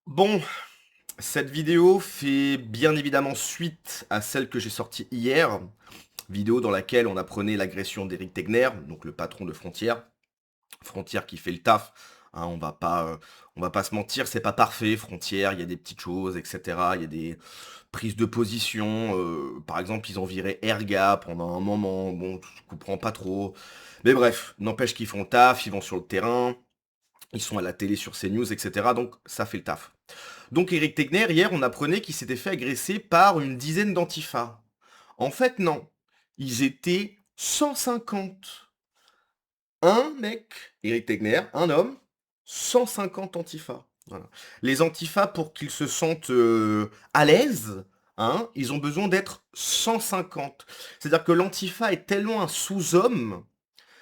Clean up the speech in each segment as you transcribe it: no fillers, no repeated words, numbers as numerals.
Bon, cette vidéo fait bien évidemment suite à celle que j'ai sortie hier, vidéo dans laquelle on apprenait l'agression d'Éric Tegner, donc le patron de Frontières. Frontières qui fait le taf, hein, on va pas se mentir, c'est pas parfait, Frontières, il y a des petites choses, etc. Il y a des prises de position, par exemple, ils ont viré Erga pendant un moment, bon, je comprends pas trop. Mais bref, n'empêche qu'ils font le taf, ils vont sur le terrain, ils sont à la télé sur CNews, etc. Donc ça fait le taf. Donc Eric Tegner, hier, on apprenait qu'il s'était fait agresser par une dizaine d'antifas. En fait, non. Ils étaient 150. Un mec, Eric Tegner, un homme, 150 antifas. Voilà. Les antifas, pour qu'ils se sentent à l'aise, hein, ils ont besoin d'être 150. C'est-à-dire que l'antifa est tellement un sous-homme,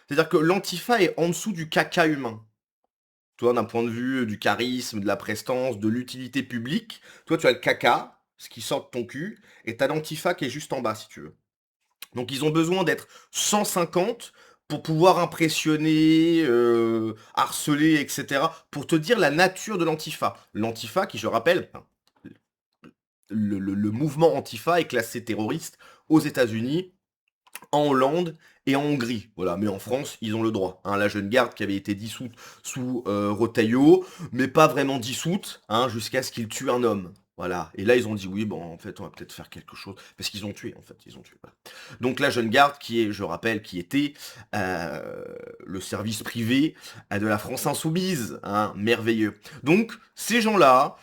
c'est-à-dire que l'antifa est en dessous du caca humain. Toi, d'un point de vue du charisme, de la prestance, de l'utilité publique, toi, tu as le caca, ce qui sort de ton cul, et t'as l'antifa qui est juste en bas, si tu veux. Donc, ils ont besoin d'être 150 pour pouvoir impressionner, harceler, etc. Pour te dire la nature de l'antifa. L'antifa, qui, je rappelle, hein, le mouvement antifa est classé terroriste aux États-Unis, en Hollande et en Hongrie. Voilà, mais en France, ils ont le droit. Hein, la jeune garde qui avait été dissoute sous Retailleau, mais pas vraiment dissoute, hein, jusqu'à ce qu'il tue un homme. Voilà. Et là, ils ont dit oui, bon, en fait, on va peut-être faire quelque chose. Parce qu'ils ont tué, en fait. Ils ont tué. Voilà. Donc la jeune garde, qui est, je rappelle, qui était le service privé de la France insoumise. Hein, merveilleux. Donc, ces gens-là,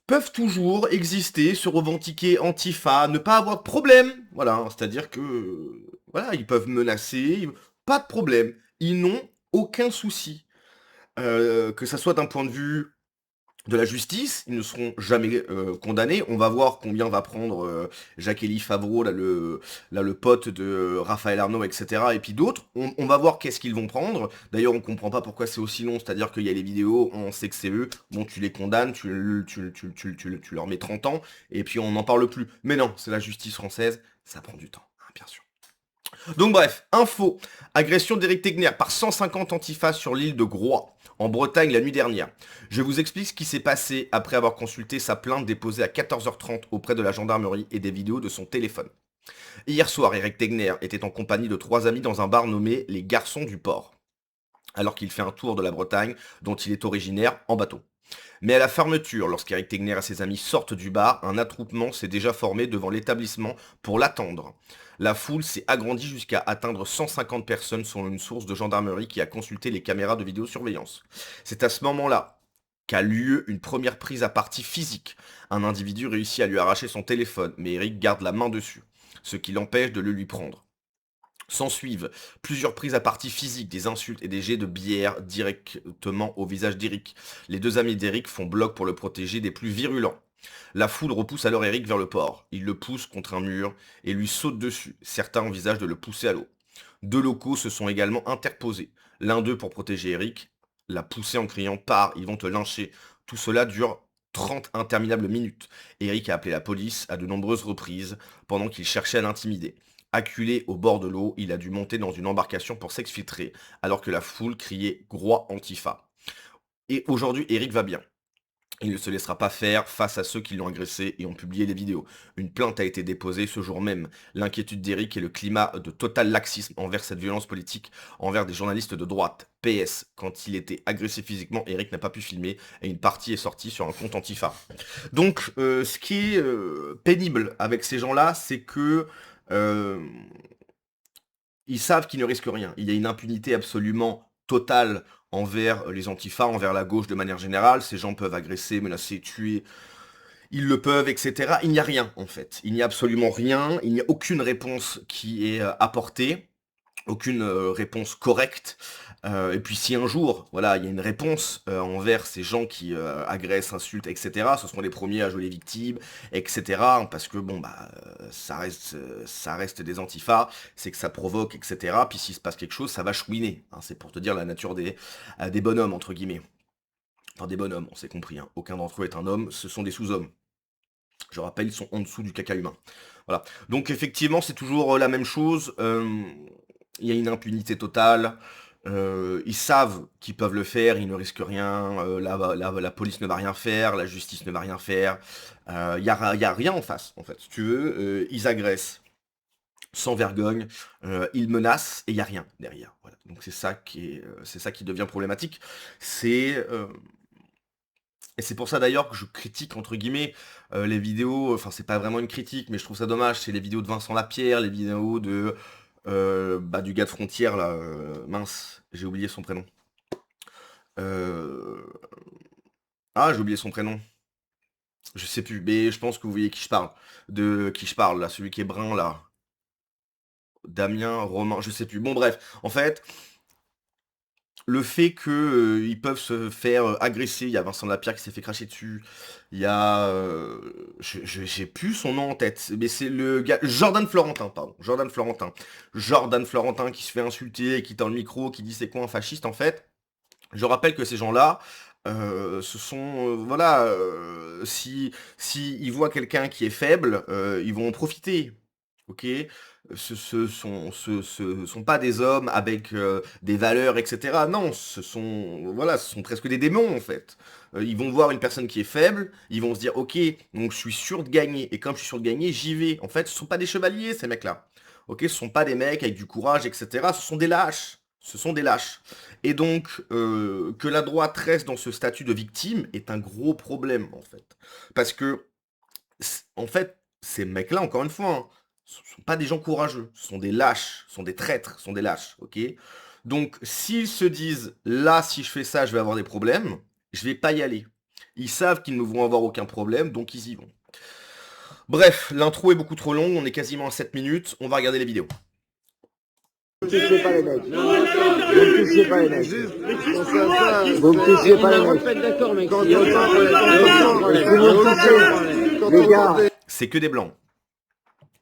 peuvent toujours exister, se revendiquer antifa, ne pas avoir de problème. Voilà, hein, c'est-à-dire que voilà, ils peuvent menacer, pas de problème. Ils n'ont aucun souci. Que ça soit d'un point de vue de la justice, ils ne seront jamais condamnés. On va voir combien va prendre Jacques-Élie Favreau, là, le pote de Raphaël Arnaud, etc. Et puis d'autres. On va voir qu'est-ce qu'ils vont prendre. D'ailleurs, on comprend pas pourquoi c'est aussi long. C'est-à-dire qu'il y a les vidéos, on sait que c'est eux. Bon, tu les condamnes, tu leur mets 30 ans, et puis on n'en parle plus. Mais non, c'est la justice française, ça prend du temps, hein, bien sûr. Donc bref, info. Agression d'Éric Tegner par 150 antifas sur l'île de Groix, en Bretagne la nuit dernière. Je vous explique ce qui s'est passé après avoir consulté sa plainte déposée à 14h30 auprès de la gendarmerie et des vidéos de son téléphone. Hier soir, Éric Tegner était en compagnie de trois amis dans un bar nommé Les Garçons du Port, alors qu'il fait un tour de la Bretagne, dont il est originaire, en bateau. Mais à la fermeture, lorsqu'Éric Tegner et ses amis sortent du bar, un attroupement s'est déjà formé devant l'établissement pour l'attendre. La foule s'est agrandie jusqu'à atteindre 150 personnes selon une source de gendarmerie qui a consulté les caméras de vidéosurveillance. C'est à ce moment-là qu'a lieu une première prise à partie physique. Un individu réussit à lui arracher son téléphone, mais Eric garde la main dessus, ce qui l'empêche de le lui prendre. S'ensuivent plusieurs prises à partie physiques, des insultes et des jets de bière directement au visage d'Eric. Les deux amis d'Eric font bloc pour le protéger des plus virulents. La foule repousse alors Eric vers le port. Il le pousse contre un mur et lui saute dessus. Certains envisagent de le pousser à l'eau. Deux locaux se sont également interposés. L'un d'eux pour protéger Eric, l'a poussé en criant pars, ils vont te lyncher. Tout cela dure 30 interminables minutes. Eric a appelé la police à de nombreuses reprises pendant qu'il cherchait à l'intimider. Acculé au bord de l'eau, il a dû monter dans une embarcation pour s'exfiltrer, alors que la foule criait Groix Antifa. Et aujourd'hui, Eric va bien. Il ne se laissera pas faire face à ceux qui l'ont agressé et ont publié les vidéos. Une plainte a été déposée ce jour même. L'inquiétude d'Eric est le climat de total laxisme envers cette violence politique, envers des journalistes de droite. PS, quand il était agressé physiquement, Eric n'a pas pu filmer et une partie est sortie sur un compte Antifa. Donc, ce qui est pénible avec ces gens-là, c'est que euh, ils savent qu'ils ne risquent rien. Il y a une impunité absolument totale envers les antifas, envers la gauche de manière générale. Ces gens peuvent agresser, menacer, tuer, ils le peuvent, etc. Il n'y a rien, en fait. Il n'y a absolument rien. Il n'y a aucune réponse qui est apportée, aucune réponse correcte. Et puis si un jour, voilà, il y a une réponse envers ces gens qui agressent, insultent, etc., ce seront les premiers à jouer les victimes, etc., parce que bon, bah, ça reste des antifas, c'est que ça provoque, etc., puis s'il se passe quelque chose, ça va chouiner, hein, c'est pour te dire la nature des bonhommes, entre guillemets. Enfin, des bonhommes, on s'est compris, hein. Aucun d'entre eux est un homme, ce sont des sous-hommes. Je rappelle, ils sont en dessous du caca humain. Voilà. Donc effectivement, c'est toujours la même chose. Il y a une impunité totale. Ils savent qu'ils peuvent le faire, ils ne risquent rien, la police ne va rien faire, la justice ne va rien faire. Y a rien en face, en fait. Si tu veux, ils agressent sans vergogne, ils menacent et il y a rien derrière. Voilà. Donc c'est ça qui devient problématique. C'est et c'est pour ça d'ailleurs que je critique entre guillemets les vidéos. Enfin, c'est pas vraiment une critique, mais je trouve ça dommage. C'est les vidéos de Vincent Lapierre, les vidéos de du gars de Frontière là. Mince, j'ai oublié son prénom. Euh, Ah, j'ai oublié son prénom. Je sais plus, mais je pense que vous voyez qui je parle. De qui je parle là, celui qui est brun là. Damien, Romain, je sais plus. Bon bref, en fait, le fait que ils peuvent se faire agresser, il y a Vincent Lapierre qui s'est fait cracher dessus, il y a j'ai plus son nom en tête, mais c'est le gars Jordan Florentin, pardon, Jordan Florentin. Jordan Florentin qui se fait insulter et qui tend le micro, qui dit c'est quoi un fasciste en fait. Je rappelle que ces gens-là, ce sont, voilà, si ils voient quelqu'un qui est faible, ils vont en profiter. OK? Ce sont pas des hommes avec, des valeurs et cetera. Non, ce sont, voilà, ce sont presque des démons, en fait. Ils vont voir une personne qui est faible, ils vont se dire: «OK, donc je suis sûr de gagner et comme je suis sûr de gagner, j'y vais». En fait, ce sont pas des chevaliers, ces mecs-là. OK? Ce sont pas des mecs avec du courage et cetera, ce sont des lâches. Ce sont des lâches. Et donc, que la droite reste dans ce statut de victime est un gros problème, en fait. Parce que, en fait, ces mecs-là, encore une fois, hein, ce sont pas des gens courageux, ce sont des lâches, ce sont des traîtres, ce sont des lâches, ok? Donc, s'ils se disent, là, si je fais ça, je vais avoir des problèmes, je vais pas y aller. Ils savent qu'ils ne vont avoir aucun problème, donc ils y vont. Bref, l'intro est beaucoup trop longue, on est quasiment à 7 minutes, on va regarder les vidéos. Vous me touchez pas les mecs. Vous me touchez pas les mecs. Vous me touchez pas les mecs. D'accord, mec. Vous me touchez, les gars. C'est que des blancs.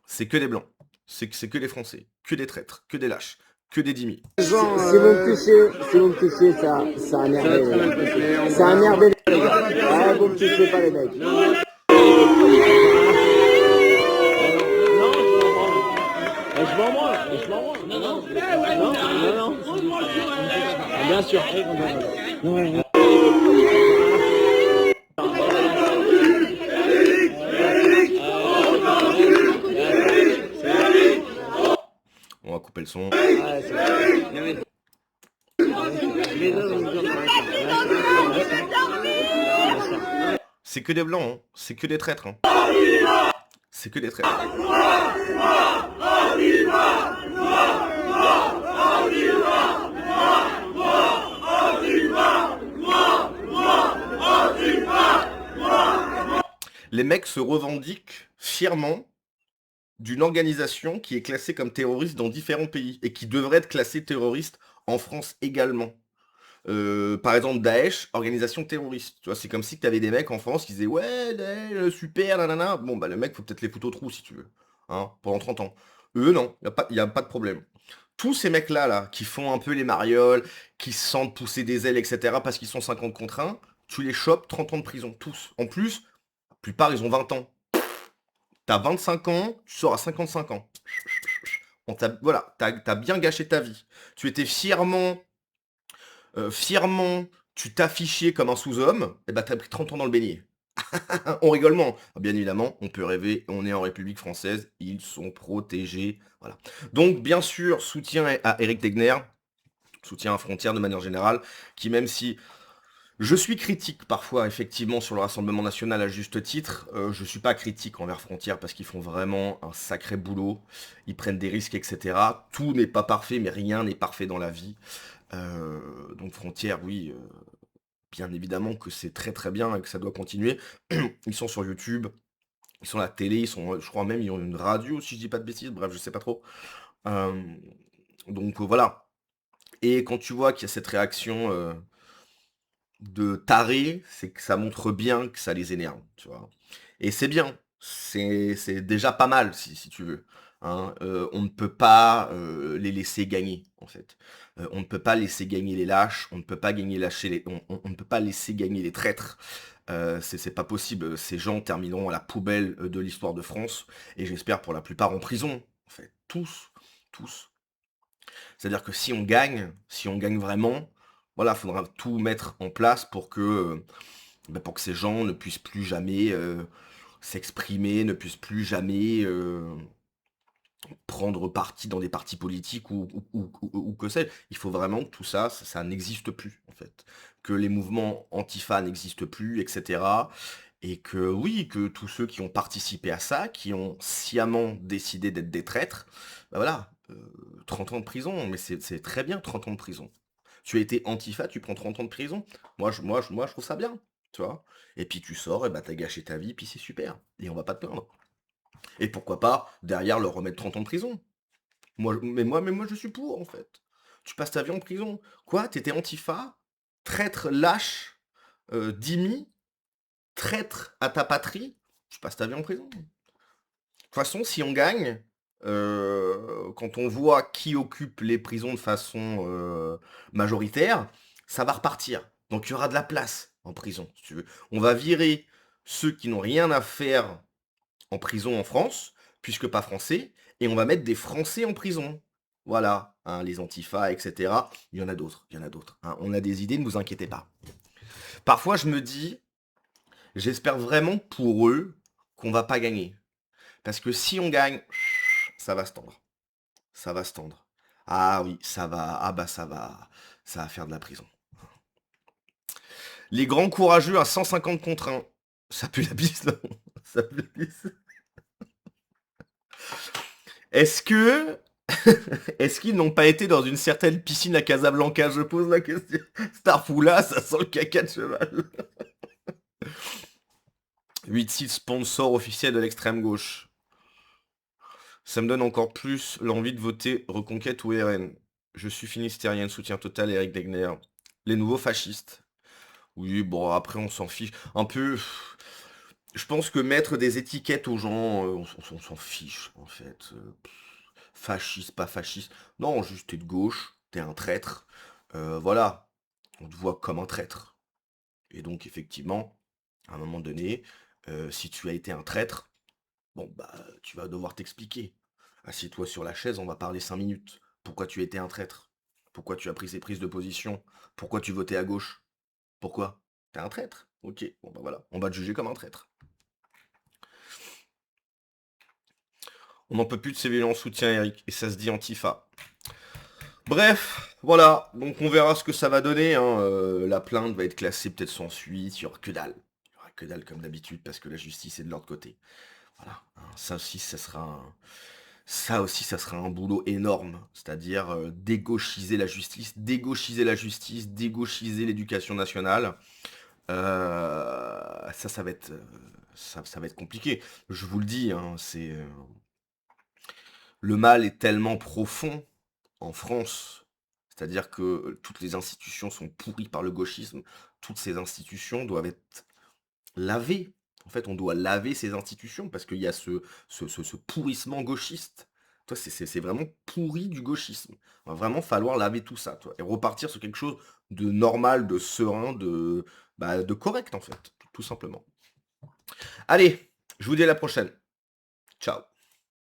C'est que des blancs. C'est que des Français. Que des traîtres. Que des lâches. Que des dimi. Si vous me touchez, ça a énervé les gars. Ça a énervé les gars. Ouais, vous me touchez pas les mecs. Bien sûr. On va couper le son. C'est que des blancs, hein. C'est que des traîtres. Hein. C'est que des traîtres. Les mecs se revendiquent fièrement d'une organisation qui est classée comme terroriste dans différents pays et qui devrait être classée terroriste en France également. Par exemple, Daesh, organisation terroriste. Tu vois, c'est comme si tu avais des mecs en France qui disaient ouais, Daesh, super, nanana. Bon, bah, le mec, faut peut-être les foutre au trou si tu veux. Hein, pendant 30 ans. Eux, non, y a pas de problème. Tous ces mecs-là, là, qui font un peu les marioles, qui se sentent pousser des ailes, etc., parce qu'ils sont 50 contre 1, tu les chopes, 30 ans de prison, tous. En plus, la plupart, ils ont 20 ans. T'as 25 ans, tu sors à 55 ans. Voilà, t'as bien gâché ta vie. Tu étais fièrement, tu t'affichais comme un sous-homme, et bah t'as pris 30 ans dans le beignet. On rigole moins. Bien évidemment, on peut rêver, on est en République française, ils sont protégés. Voilà. Donc, bien sûr, soutien à Éric Tegner, soutien à Frontière de manière générale, qui même si je suis critique parfois, effectivement, sur le Rassemblement National à juste titre. Je suis pas critique envers Frontières parce qu'ils font vraiment un sacré boulot. Ils prennent des risques, etc. Tout n'est pas parfait, mais rien n'est parfait dans la vie. Donc Frontières, oui, bien évidemment que c'est très très bien et que ça doit continuer. Ils sont sur YouTube, ils sont à la télé, ils sont, je crois même, ils ont une radio, si je dis pas de bêtises. Bref, je sais pas trop. Euh, donc voilà. Et quand tu vois qu'il y a cette réaction de taré, c'est que ça montre bien que ça les énerve, tu vois. Et c'est bien, c'est déjà pas mal si tu veux. Hein. On ne peut pas les laisser gagner, en fait. On ne peut pas laisser gagner les lâches, on ne peut pas on ne peut pas laisser gagner les traîtres. C'est pas possible. Ces gens termineront à la poubelle de l'histoire de France, et j'espère pour la plupart en prison, en fait. Tous, tous. C'est-à-dire que si on gagne vraiment, voilà, il faudra tout mettre en place pour que ces gens ne puissent plus jamais s'exprimer, ne puissent plus jamais prendre parti dans des partis politiques ou que sais-je. Il faut vraiment que tout ça, ça n'existe plus, en fait. Que les mouvements antifa n'existent plus, etc. Et que oui, que tous ceux qui ont participé à ça, qui ont sciemment décidé d'être des traîtres, bah voilà, 30 ans de prison, mais c'est très bien 30 ans de prison. Tu as été antifa, tu prends 30 ans de prison. Moi, je trouve ça bien, tu vois. Et puis tu sors, et bah t'as gâché ta vie, puis c'est super. Et on va pas te plaindre. Et pourquoi pas, derrière, leur remettre 30 ans de prison. Mais moi, je suis pour, en fait. Tu passes ta vie en prison. Quoi? T'étais antifa? Traître lâche? Dhimmi? Traître à ta patrie? Tu passes ta vie en prison. De toute façon, si on gagne, quand on voit qui occupe les prisons de façon majoritaire, ça va repartir. Donc il y aura de la place en prison, si tu veux. On va virer ceux qui n'ont rien à faire en prison en France, puisque pas français, et on va mettre des Français en prison. Voilà, hein, les antifas, etc. Il y en a d'autres, il y en a d'autres. Hein. On a des idées, ne vous inquiétez pas. Parfois, je me dis, j'espère vraiment pour eux qu'on va pas gagner. Parce que si on gagne, ça va se tendre. Ça va se tendre. Ah oui, ça va. Ah bah ça va. Ça va faire de la prison. Les grands courageux à 150 contre 1. Ça pue la bise, non? Ça pue la bise. Est-ce que... Est-ce qu'ils n'ont pas été dans une certaine piscine à Casablanca? Je pose la question. Starfoula, ça sent le caca de cheval. 8-6 sponsor officiel de l'extrême gauche. Ça me donne encore plus l'envie de voter Reconquête ou RN. Je suis finistérien, soutien total Eric Degner. Les nouveaux fascistes. Oui, bon, après, on s'en fiche. Un peu... Je pense que mettre des étiquettes aux gens, on s'en fiche, en fait. Fasciste, pas fasciste. Non, juste t'es de gauche, t'es un traître. Voilà, on te voit comme un traître. Et donc, effectivement, à un moment donné, si tu as été un traître, bon, bah, tu vas devoir t'expliquer. Assieds-toi sur la chaise, on va parler 5 minutes. Pourquoi tu étais un traître? Pourquoi tu as pris ces prises de position? Pourquoi tu votais à gauche? Pourquoi? T'es un traître? Ok, bon bah voilà, on va te juger comme un traître. On n'en peut plus de ces violences soutien, Eric, et ça se dit antifa. Bref, voilà, donc on verra ce que ça va donner. Hein. La plainte va être classée peut-être sans suite, il n'y aura que dalle. Il n'y aura que dalle comme d'habitude parce que la justice est de leur côté. Voilà, hein, ça aussi, ça sera un boulot énorme, c'est-à-dire dégauchiser la justice, dégauchiser l'éducation nationale. Ça va être, ça va être compliqué. Je vous le dis, hein, le mal est tellement profond en France, c'est-à-dire que toutes les institutions sont pourries par le gauchisme. Toutes ces institutions doivent être lavées. En fait, on doit laver ces institutions parce qu'il y a ce pourrissement gauchiste. Toi, c'est vraiment pourri du gauchisme. Il va vraiment falloir laver tout ça, toi, et repartir sur quelque chose de normal, de serein, de correct, en fait, tout simplement. Allez, je vous dis à la prochaine. Ciao.